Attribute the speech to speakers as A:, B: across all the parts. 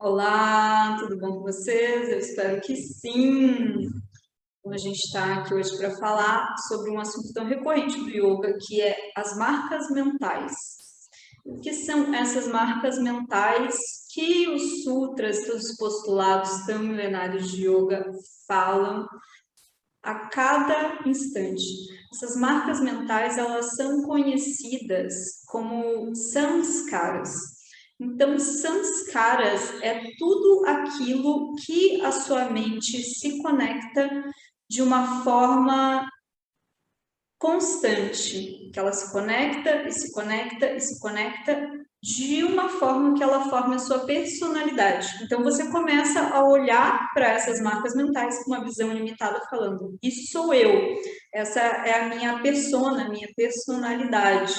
A: Olá, tudo bom com vocês? Eu espero que sim. Bom, a gente está aqui hoje para falar sobre um assunto tão recorrente do yoga, que é as marcas mentais. O que são essas marcas mentais que os sutras, todos os postulados tão milenários de yoga falam a cada instante? Essas marcas mentais, elas são conhecidas como samskaras. Então, samskaras é tudo aquilo que a sua mente se conecta de uma forma constante, que ela se conecta e se conecta e se conecta de uma forma que ela forme a sua personalidade. Então você começa a olhar para essas marcas mentais com uma visão limitada, falando: isso sou eu, essa é a minha persona, a minha personalidade.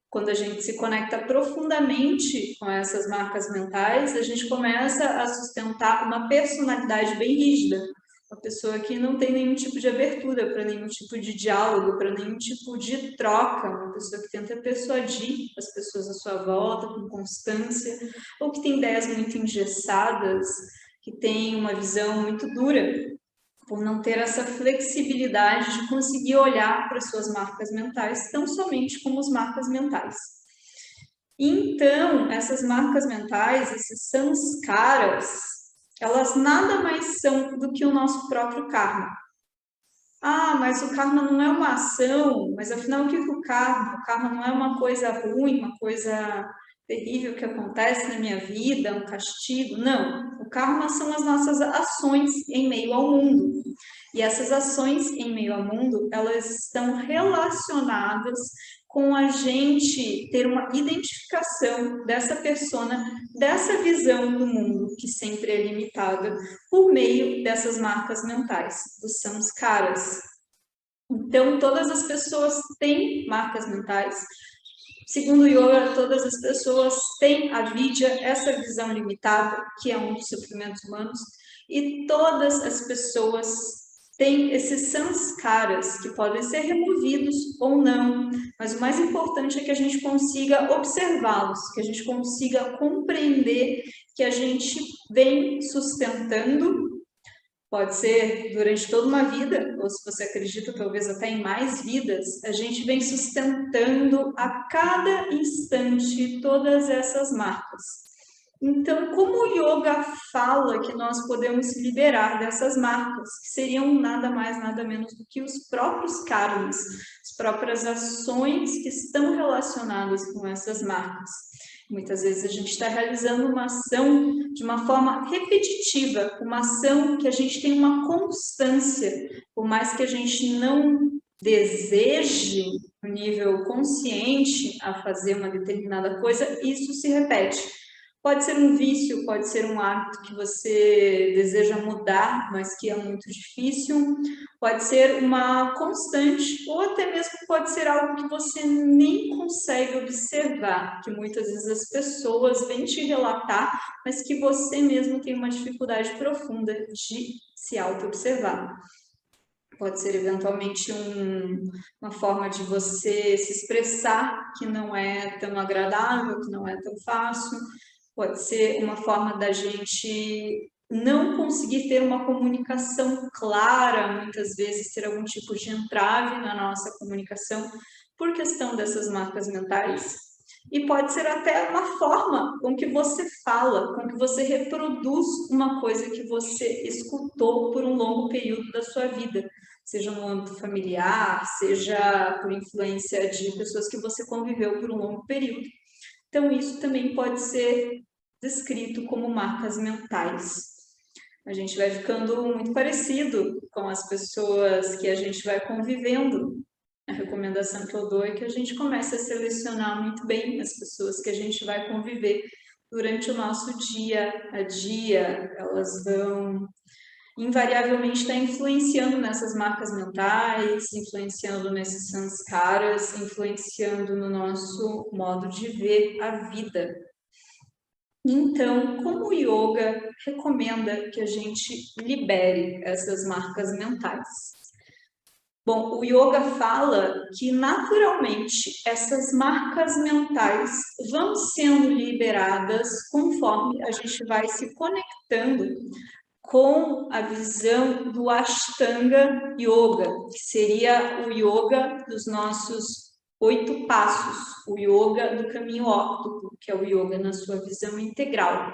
A: Quando a gente se conecta profundamente com essas marcas mentais, a gente começa a sustentar uma personalidade bem rígida, uma pessoa que não tem nenhum tipo de abertura para nenhum tipo de diálogo, para nenhum tipo de troca, uma pessoa que tenta persuadir as pessoas à sua volta com constância, ou que tem ideias muito engessadas, que tem uma visão muito dura, por não ter essa flexibilidade de conseguir olhar para suas marcas mentais tão somente como as marcas mentais. Então, essas marcas mentais, esses samskaras, elas nada mais são do que o nosso próprio karma. Ah, mas o karma não é uma ação, mas afinal o que é o karma? O karma não é uma coisa ruim, uma coisa terrível que acontece na minha vida, um castigo. Não, o karma são as nossas ações em meio ao mundo. E essas ações em meio ao mundo, elas estão relacionadas com a gente ter uma identificação dessa persona, dessa visão do mundo que sempre é limitada por meio dessas marcas mentais, dos samskaras. Então, todas as pessoas têm marcas mentais. Segundo o yoga, todas as pessoas têm a vidya, essa visão limitada, que é um dos sofrimentos humanos, e todas as pessoas têm esses samskaras que podem ser removidos ou não, mas o mais importante é que a gente consiga observá-los, que a gente consiga compreender que a gente vem sustentando. Pode ser durante toda uma vida, ou se você acredita, talvez até em mais vidas, a gente vem sustentando a cada instante todas essas marcas. Então, como o yoga fala que nós podemos liberar dessas marcas, que seriam nada mais, nada menos do que os próprios karmas, as próprias ações que estão relacionadas com essas marcas. Muitas vezes a gente está realizando uma ação de uma forma repetitiva, uma ação que a gente tem uma constância, por mais que a gente não deseje no nível consciente a fazer uma determinada coisa, isso se repete. Pode ser um vício, pode ser um hábito que você deseja mudar, mas que é muito difícil. Pode ser uma constante, ou até mesmo pode ser algo que você nem consegue observar, que muitas vezes as pessoas vêm te relatar, mas que você mesmo tem uma dificuldade profunda de se auto-observar. Pode ser eventualmente uma forma de você se expressar que não é tão agradável, que não é tão fácil. Pode ser uma forma da gente não conseguir ter uma comunicação clara, muitas vezes ter algum tipo de entrave na nossa comunicação por questão dessas marcas mentais. E pode ser até uma forma com que você fala, com que você reproduz uma coisa que você escutou por um longo período da sua vida, seja no âmbito familiar, seja por influência de pessoas que você conviveu por um longo período. Então, isso também pode ser descrito como marcas mentais. A gente vai ficando muito parecido com as pessoas que a gente vai convivendo. A recomendação que eu dou é que a gente comece a selecionar muito bem as pessoas que a gente vai conviver durante o nosso dia a dia. Elas vão invariavelmente estar influenciando nessas marcas mentais, influenciando nesses sanskaras, influenciando no nosso modo de ver a vida. Então, como o yoga recomenda que a gente libere essas marcas mentais? Bom, o yoga fala que naturalmente essas marcas mentais vão sendo liberadas conforme a gente vai se conectando com a visão do Ashtanga Yoga, que seria o yoga dos nossos 8 passos, o yoga do caminho óptico, que é o yoga na sua visão integral.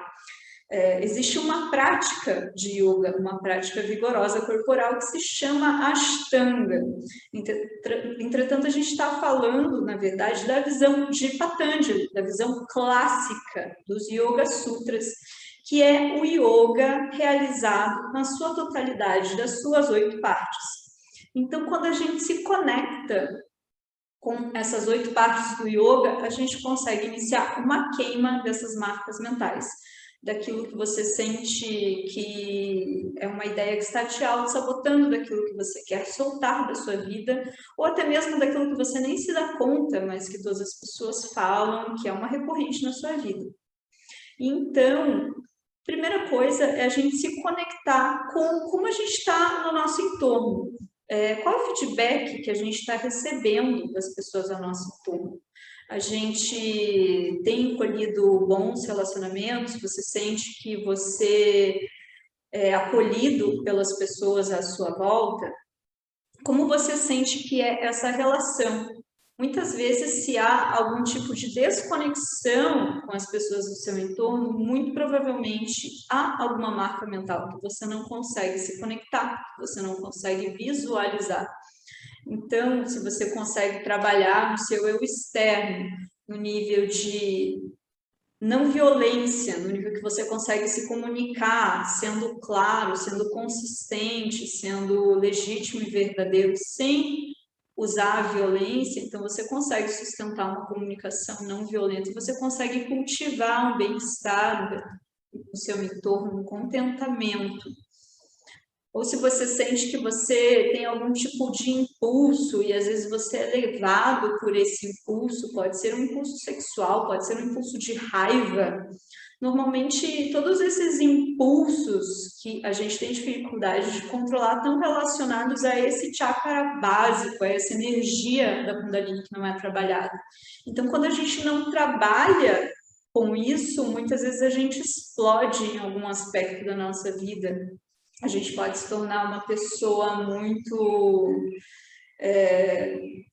A: Existe uma prática de yoga, uma prática vigorosa corporal que se chama Ashtanga. Entretanto, a gente está falando, na verdade, da visão de Patanjali, da visão clássica dos Yoga Sutras, que é o yoga realizado na sua totalidade, das suas 8 partes. Então, quando a gente se conecta com essas 8 partes do yoga, a gente consegue iniciar uma queima dessas marcas mentais, daquilo que você sente que é uma ideia que está te auto-sabotando, daquilo que você quer soltar da sua vida, ou até mesmo daquilo que você nem se dá conta, mas que todas as pessoas falam, que é uma recorrente na sua vida. Então, primeira coisa é a gente se conectar com como a gente está no nosso entorno. Qual é o feedback que a gente está recebendo das pessoas ao nosso entorno? A gente tem colhido bons relacionamentos? Você sente que você é acolhido pelas pessoas à sua volta? Como você sente que é essa relação? Muitas vezes, se há algum tipo de desconexão com as pessoas do seu entorno, muito provavelmente há alguma marca mental que você não consegue se conectar, que você não consegue visualizar. Então, se você consegue trabalhar no seu eu externo, no nível de não violência, no nível que você consegue se comunicar, sendo claro, sendo consistente, sendo legítimo e verdadeiro, sem usar a violência, então você consegue sustentar uma comunicação não violenta e você consegue cultivar um bem-estar no seu entorno, um contentamento. Ou se você sente que você tem algum tipo de impulso e às vezes você é levado por esse impulso, pode ser um impulso sexual, pode ser um impulso de raiva. Normalmente, todos esses impulsos que a gente tem dificuldade de controlar estão relacionados a esse chakra básico, a essa energia da Kundalini que não é trabalhada. Então, quando a gente não trabalha com isso, muitas vezes a gente explode em algum aspecto da nossa vida. A gente pode se tornar uma pessoa muito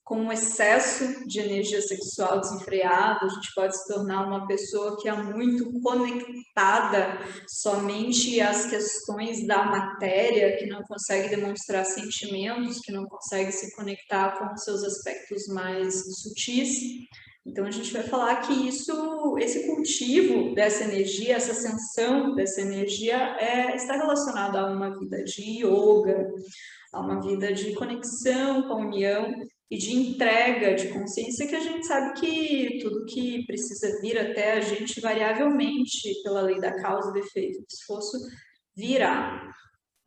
A: com um excesso de energia sexual desenfreada, a gente pode se tornar uma pessoa que é muito conectada somente às questões da matéria, que não consegue demonstrar sentimentos, que não consegue se conectar com os seus aspectos mais sutis. Então, a gente vai falar que esse cultivo dessa energia, essa ascensão dessa energia está relacionado a uma vida de yoga, a uma vida de conexão com a união e de entrega de consciência, que a gente sabe que tudo que precisa vir até a gente, variavelmente, pela lei da causa e do efeito do esforço, virá.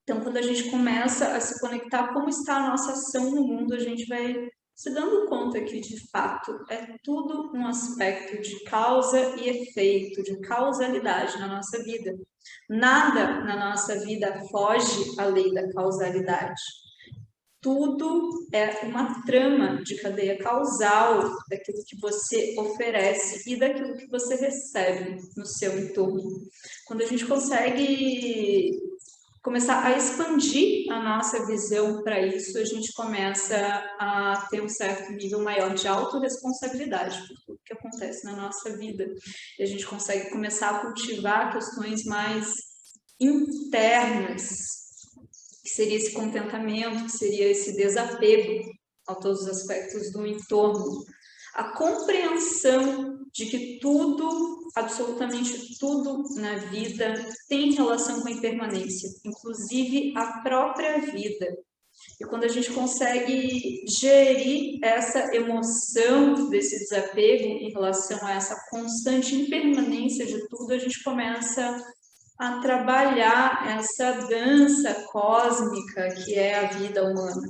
A: Então, quando a gente começa a se conectar como está a nossa ação no mundo, a gente vai se dando conta que, de fato, é tudo um aspecto de causa e efeito, de causalidade na nossa vida. Nada na nossa vida foge à lei da causalidade. Tudo é uma trama de cadeia causal daquilo que você oferece e daquilo que você recebe no seu entorno. Quando a gente consegue começar a expandir a nossa visão para isso, a gente começa a ter um certo nível maior de autorresponsabilidade por tudo que acontece na nossa vida. E a gente consegue começar a cultivar questões mais internas, que seria esse contentamento, que seria esse desapego a todos os aspectos do entorno. A compreensão de que tudo, absolutamente tudo na vida tem relação com a impermanência, inclusive a própria vida. E quando a gente consegue gerir essa emoção desse desapego em relação a essa constante impermanência de tudo, a gente começa a trabalhar essa dança cósmica que é a vida humana.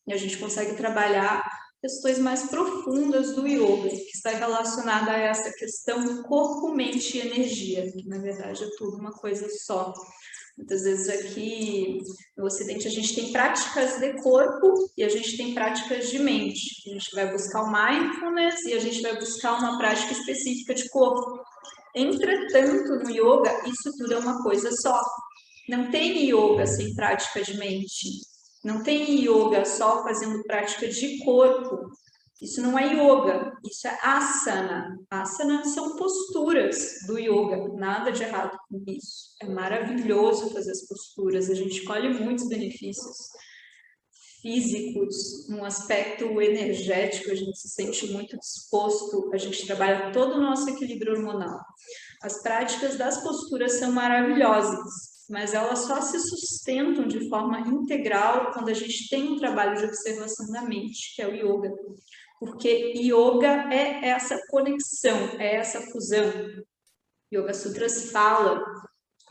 A: E a gente consegue trabalhar questões mais profundas do yoga, que está relacionada a essa questão corpo, mente e energia, que na verdade é tudo uma coisa só. Muitas vezes aqui no Ocidente a gente tem práticas de corpo e a gente tem práticas de mente. A gente vai buscar o mindfulness e a gente vai buscar uma prática específica de corpo. Entretanto, no yoga, isso tudo é uma coisa só. Não tem yoga sem prática de mente. Não tem yoga só fazendo prática de corpo. Isso não é yoga, isso é asana. Asana são posturas do yoga, nada de errado com isso. É maravilhoso fazer as posturas, a gente colhe muitos benefícios físicos, num aspecto energético, a gente se sente muito disposto, a gente trabalha todo o nosso equilíbrio hormonal. As práticas das posturas são maravilhosas, mas elas só se sustentam de forma integral quando a gente tem um trabalho de observação da mente, que é o yoga. Porque yoga é essa conexão, é essa fusão. Yoga Sutras fala,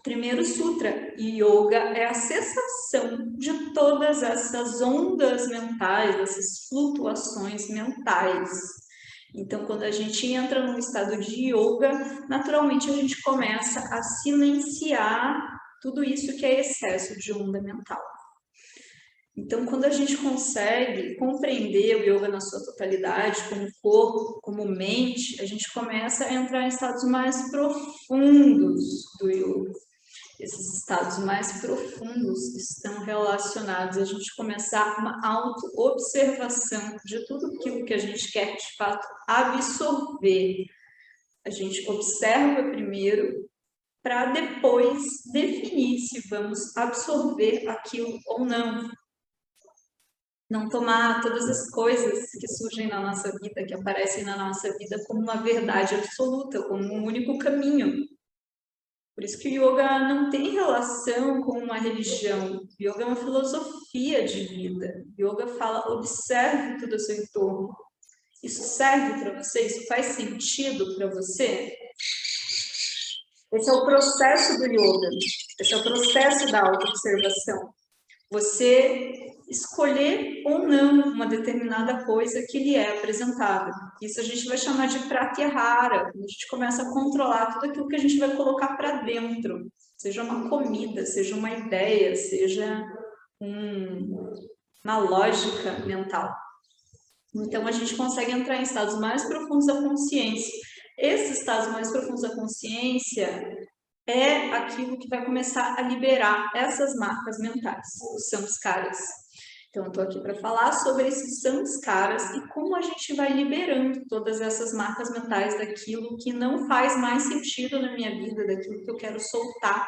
A: primeiro sutra, yoga é a cessação de todas essas ondas mentais, essas flutuações mentais. Então, quando a gente entra num estado de yoga, naturalmente a gente começa a silenciar tudo isso que é excesso de onda mental. Então, quando a gente consegue compreender o yoga na sua totalidade, como corpo, como mente, a gente começa a entrar em estados mais profundos do yoga. Esses estados mais profundos estão relacionados a gente começar uma auto-observação de tudo aquilo que a gente quer, de fato, absorver. A gente observa primeiro para depois definir se vamos absorver aquilo ou não. Não tomar todas as coisas que surgem na nossa vida, que aparecem na nossa vida como uma verdade absoluta, como um único caminho. Por isso que o yoga não tem relação com uma religião. O yoga é uma filosofia de vida. O yoga fala, observe tudo ao seu entorno. Isso serve para você? Isso faz sentido para você? Esse é o processo do yoga. Esse é o processo da autoobservação. Você escolher ou não uma determinada coisa que lhe é apresentada. Isso a gente vai chamar de pratyahara, quando a gente começa a controlar tudo aquilo que a gente vai colocar para dentro, seja uma comida, seja uma ideia, seja uma lógica mental. Então a gente consegue entrar em estados mais profundos da consciência. Esses estados mais profundos da consciência é aquilo que vai começar a liberar essas marcas mentais, os samskaras. Então, eu estou aqui para falar sobre esses samskaras e como a gente vai liberando todas essas marcas mentais daquilo que não faz mais sentido na minha vida, daquilo que eu quero soltar,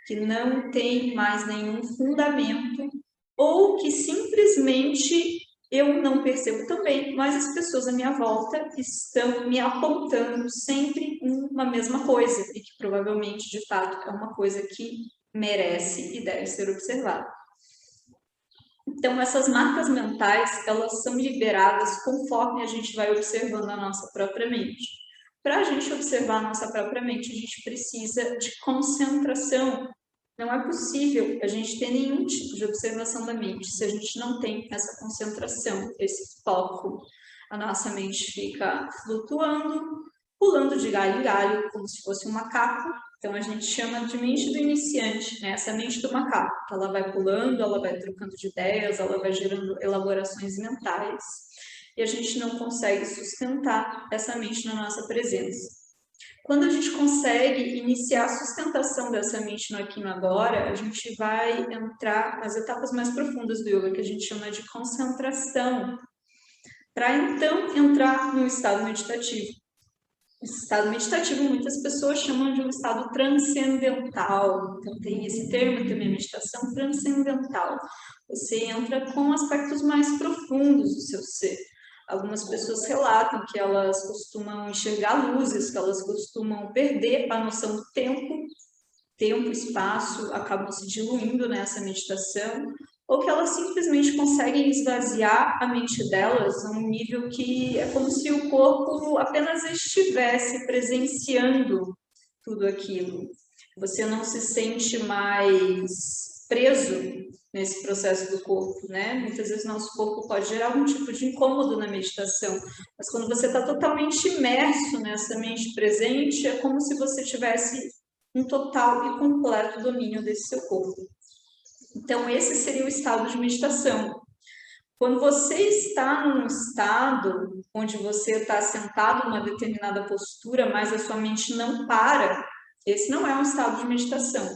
A: que não tem mais nenhum fundamento, ou que simplesmente eu não percebo também, mas as pessoas à minha volta estão me apontando sempre uma mesma coisa, e que provavelmente, de fato, é uma coisa que merece e deve ser observada. Então, essas marcas mentais, elas são liberadas conforme a gente vai observando a nossa própria mente. Para a gente observar a nossa própria mente, a gente precisa de concentração. Não é possível a gente ter nenhum tipo de observação da mente se a gente não tem essa concentração, esse foco. A nossa mente fica flutuando, pulando de galho em galho, como se fosse um macaco. Então, a gente chama de mente do iniciante, né? Essa mente do macaco. Ela vai pulando, ela vai trocando de ideias, ela vai gerando elaborações mentais. E a gente não consegue sustentar essa mente na nossa presença. Quando a gente consegue iniciar a sustentação dessa mente no aqui e no agora, a gente vai entrar nas etapas mais profundas do yoga, que a gente chama de concentração, para então entrar no estado meditativo. Esse estado meditativo, muitas pessoas chamam de um estado transcendental. Então, tem esse termo também, meditação transcendental. Você entra com aspectos mais profundos do seu ser. Algumas pessoas relatam que elas costumam enxergar luzes, que elas costumam perder a noção do tempo, espaço, acabam se diluindo nessa meditação, ou que elas simplesmente conseguem esvaziar a mente delas a um nível que é como se o corpo apenas estivesse presenciando tudo aquilo. Você não se sente mais preso nesse processo do corpo, né? Muitas vezes nosso corpo pode gerar algum tipo de incômodo na meditação, mas quando você está totalmente imerso nessa mente presente, é como se você tivesse um total e completo domínio desse seu corpo. Então, esse seria o estado de meditação. Quando você está num estado onde você está sentado numa determinada postura, mas a sua mente não para, esse não é um estado de meditação.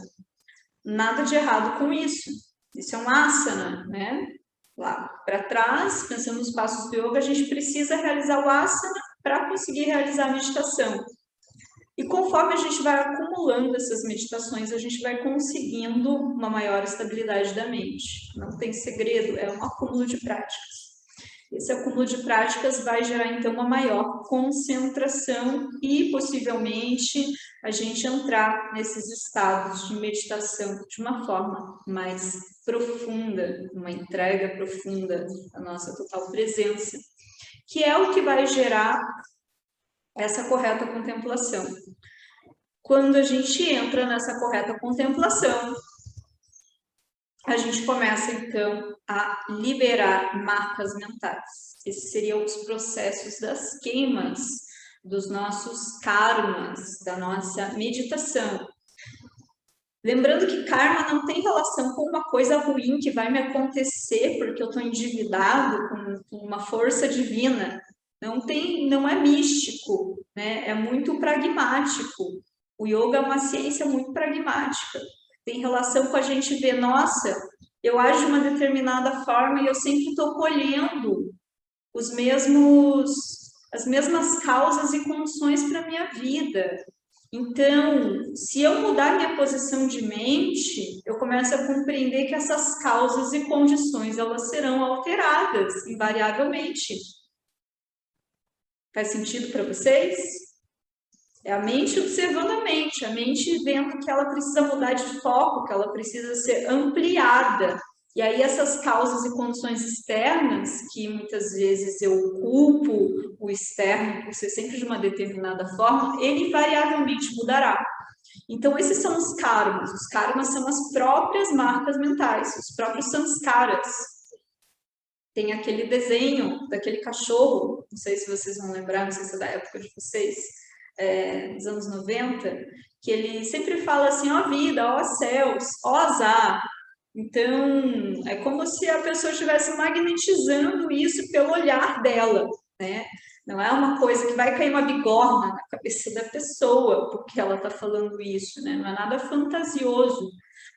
A: Nada de errado com isso. Isso é um asana, né? Lá para trás, pensando nos passos do yoga, a gente precisa realizar o asana para conseguir realizar a meditação. E conforme a gente vai acumulando essas meditações, a gente vai conseguindo uma maior estabilidade da mente. Não tem segredo, é um acúmulo de práticas. Esse acúmulo de práticas vai gerar, então, uma maior concentração e, possivelmente, a gente entrar nesses estados de meditação de uma forma mais profunda, uma entrega profunda da nossa total presença, que é o que vai gerar essa correta contemplação. Quando a gente entra nessa correta contemplação, a gente começa, então, a liberar marcas mentais. Esses seriam os processos das queimas, dos nossos karmas, da nossa meditação. Lembrando que karma não tem relação com uma coisa ruim que vai me acontecer porque eu estou endividado com uma força divina. Não é místico, né? É muito pragmático. O yoga é uma ciência muito pragmática. Tem relação com a gente ver, nossa, eu ajo de uma determinada forma e eu sempre estou colhendo as mesmas causas e condições para a minha vida. Então, se eu mudar minha posição de mente, eu começo a compreender que essas causas e condições elas serão alteradas invariavelmente. Faz sentido para vocês? É a mente observando a mente vendo que ela precisa mudar de foco, que ela precisa ser ampliada. E aí essas causas e condições externas, que muitas vezes eu culpo o externo por ser sempre de uma determinada forma, ele variavelmente mudará. Então esses são os karmas. Os karmas são as próprias marcas mentais, os próprios samskaras. Tem aquele desenho daquele cachorro, não sei se vocês vão lembrar, não sei se é da época de vocês, dos anos 90, que ele sempre fala assim, ó vida, ó céus, ó azar. Então, é como se a pessoa estivesse magnetizando isso pelo olhar dela, né? Não é uma coisa que vai cair uma bigorna na cabeça da pessoa porque ela está falando isso, né? Não é nada fantasioso,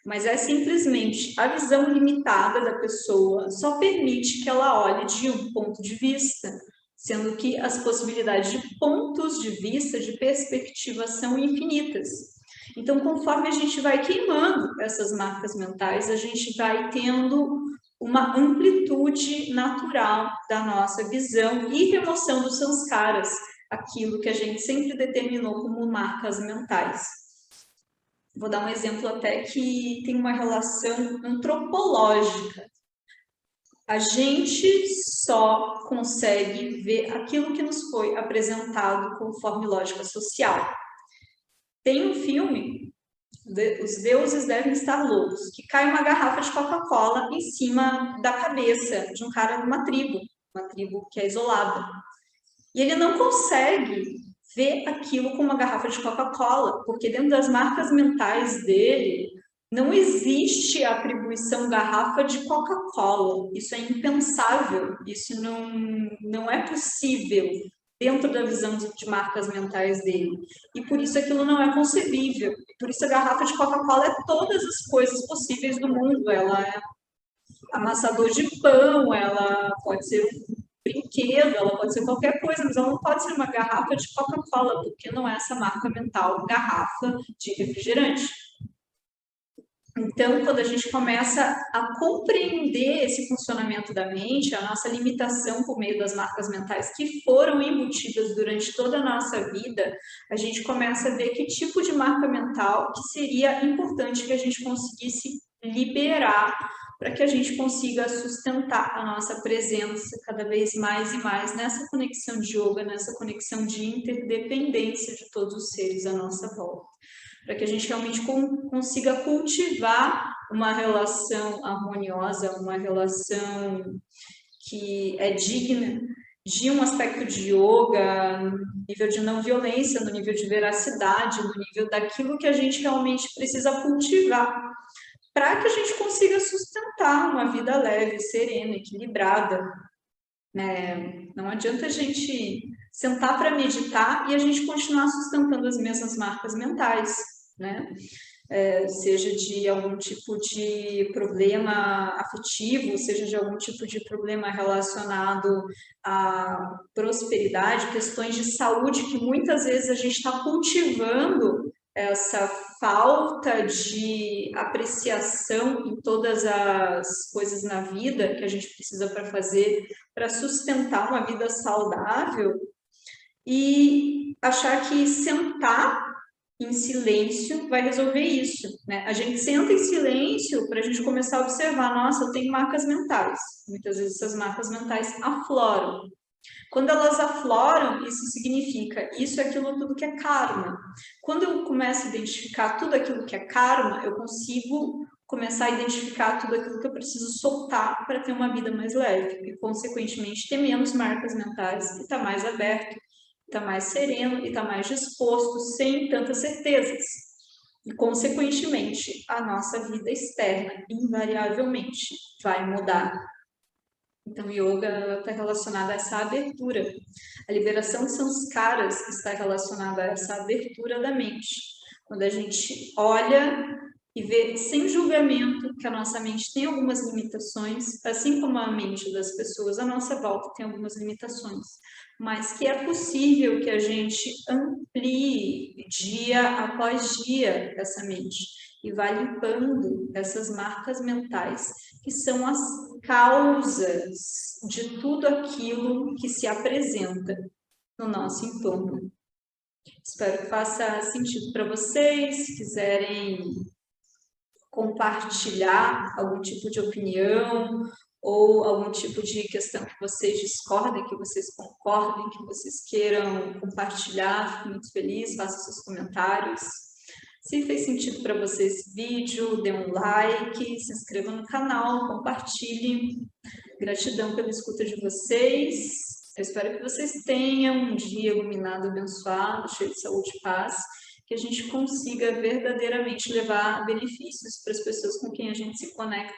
A: mas é simplesmente a visão limitada da pessoa só permite que ela olhe de um ponto de vista, sendo que as possibilidades de pontos de vista, de perspectiva são infinitas. Então, conforme a gente vai queimando essas marcas mentais, a gente vai tendo uma amplitude natural da nossa visão e remoção dos samskaras, aquilo que a gente sempre determinou como marcas mentais. Vou dar um exemplo até que tem uma relação antropológica. A gente só consegue ver aquilo que nos foi apresentado conforme lógica social. Tem um filme, Os Deuses Devem Estar Loucos, que cai uma garrafa de Coca-Cola em cima da cabeça de um cara numa tribo, uma tribo que é isolada. E ele não consegue ver aquilo com uma garrafa de Coca-Cola, porque dentro das marcas mentais dele não existe a atribuição garrafa de Coca-Cola. Isso é impensável, isso não é possível dentro da visão de marcas mentais dele. E por isso aquilo não é concebível. Por isso a garrafa de Coca-Cola é todas as coisas possíveis do mundo. Ela é amassador de pão, ela pode ser um brinquedo, ela pode ser qualquer coisa, mas ela não pode ser uma garrafa de Coca-Cola, porque não é essa marca mental, garrafa de refrigerante. Então, quando a gente começa a compreender esse funcionamento da mente, a nossa limitação por meio das marcas mentais que foram embutidas durante toda a nossa vida, a gente começa a ver que tipo de marca mental que seria importante que a gente conseguisse liberar para que a gente consiga sustentar a nossa presença cada vez mais e mais nessa conexão de yoga, nessa conexão de interdependência de todos os seres à nossa volta, para que a gente realmente consiga cultivar uma relação harmoniosa, uma relação que é digna de um aspecto de yoga, no nível de não violência, no nível de veracidade, no nível daquilo que a gente realmente precisa cultivar para que a gente consiga sustentar uma vida leve, serena, equilibrada. Não adianta a gente sentar para meditar e a gente continuar sustentando as mesmas marcas mentais, né? Seja de algum tipo de problema afetivo, seja de algum tipo de problema relacionado à prosperidade, questões de saúde, que muitas vezes a gente está cultivando essa falta de apreciação em todas as coisas na vida que a gente precisa para fazer, para sustentar uma vida saudável, e achar que sentar em silêncio vai resolver isso, né? A gente senta em silêncio para a gente começar a observar, nossa, eu tenho marcas mentais. Muitas vezes essas marcas mentais afloram. Quando elas afloram, isso significa isso é aquilo tudo que é karma. Quando eu começo a identificar tudo aquilo que é karma, eu consigo começar a identificar tudo aquilo que eu preciso soltar para ter uma vida mais leve e, consequentemente, ter menos marcas mentais e estar mais aberto, estar mais sereno e estar mais disposto, sem tantas certezas. E, consequentemente, a nossa vida externa, invariavelmente, vai mudar. Então, o yoga está relacionado a essa abertura. A liberação de sanskaras está relacionada a essa abertura da mente. Quando a gente olha e vê sem julgamento que a nossa mente tem algumas limitações, assim como a mente das pessoas à nossa volta tem algumas limitações, mas que é possível que a gente amplie dia após dia essa mente e vá limpando essas marcas mentais que são as causas de tudo aquilo que se apresenta no nosso entorno. Espero que faça sentido para vocês. Se quiserem compartilhar algum tipo de opinião ou algum tipo de questão que vocês discordem, que vocês concordem, que vocês queiram compartilhar, fico muito feliz, faça seus comentários. Se fez sentido para você esse vídeo, dê um like, se inscreva no canal, compartilhe. Gratidão pela escuta de vocês. Eu espero que vocês tenham um dia iluminado, abençoado, cheio de saúde e paz, que a gente consiga verdadeiramente levar benefícios para as pessoas com quem a gente se conecta.